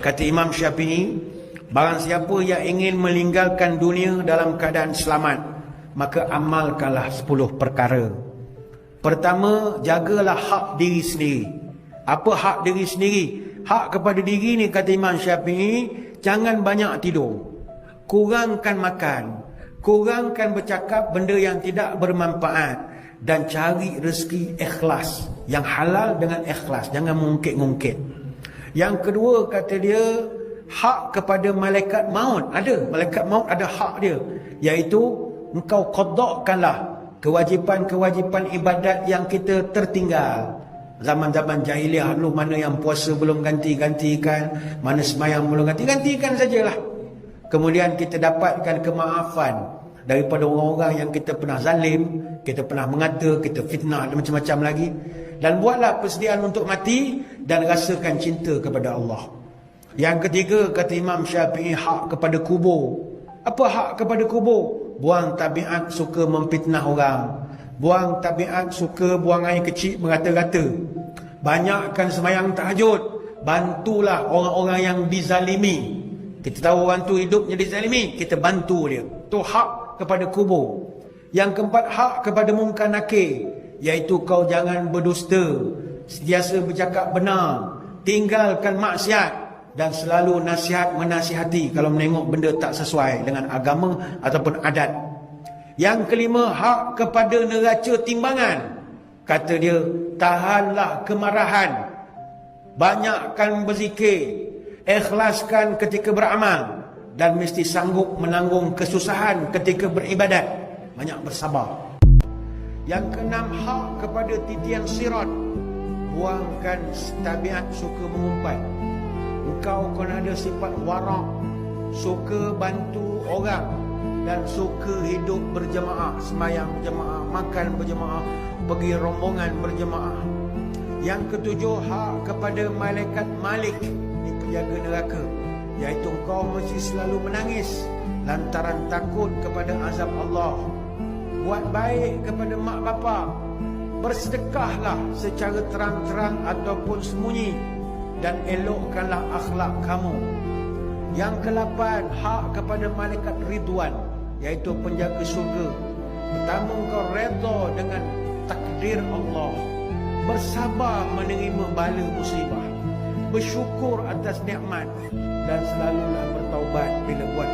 Kata Imam Syafi'i, barang siapa yang ingin meninggalkan dunia dalam keadaan selamat, maka amalkanlah 10 perkara. Pertama, jagalah hak diri sendiri. Apa hak diri sendiri? Hak kepada diri ni, kata Imam Syafi'i, jangan banyak tidur, kurangkan makan, kurangkan bercakap benda yang tidak bermanfaat, dan cari rezeki ikhlas, yang halal dengan ikhlas, jangan mengungkit-ungkit. Yang kedua, kata dia, hak kepada malaikat maut. Ada, malaikat maut ada hak dia, iaitu engkau qadakkanlah kewajipan-kewajipan ibadat yang kita tertinggal. Zaman-zaman jahiliah dulu, mana yang puasa belum ganti-gantikan, mana semayang belum ganti-gantikan sajalah. Kemudian kita dapatkan kemaafan daripada orang-orang yang kita pernah zalim, kita pernah mengata, kita fitnah dan macam-macam lagi. Dan buatlah persediaan untuk mati dan rasakan cinta kepada Allah. Yang ketiga, kata Imam Syafi'i, hak kepada kubur. Apa hak kepada kubur? Buang tabiat suka memfitnah orang, buang tabiat suka buang air kecil berata-rata, banyakkan semayang tahajud, bantulah orang-orang yang dizalimi. Kita tahu orang tu hidupnya dizalimi, kita bantu dia. Itu hak kepada kubur. Yang keempat, hak kepada mungkar nakir, iaitu kau jangan berdusta, sentiasa bercakap benar, tinggalkan maksiat, dan selalu nasihat menasihati kalau menengok benda tak sesuai dengan agama ataupun adat. Yang kelima, hak kepada neraca timbangan. Kata dia, tahanlah kemarahan, banyakkan berzikir, ikhlaskan ketika beramal, dan mesti sanggup menanggung kesusahan ketika beribadat. Banyak bersabar. Yang keenam, hak kepada titian sirat. Buangkan tabiat suka mengumpat. Engkau kena ada sifat warak, suka bantu orang, dan suka hidup berjemaah, semayang berjemaah, makan berjemaah, pergi rombongan berjemaah. Yang ketujuh, hak kepada malaikat Malik, ini penjaga neraka, iaitu engkau mesti selalu menangis lantaran takut kepada azab Allah. Buat baik kepada mak bapak, bersedekahlah secara terang-terang ataupun sembunyi, dan elokkanlah akhlak kamu. Yang ke-8, hak kepada malaikat Ridwan, iaitu penjaga syurga. Pertama, engkau redha dengan takdir Allah, bersabar menerima bala musibah, bersyukur atas nikmat, dan selalulah bertaubat bila buat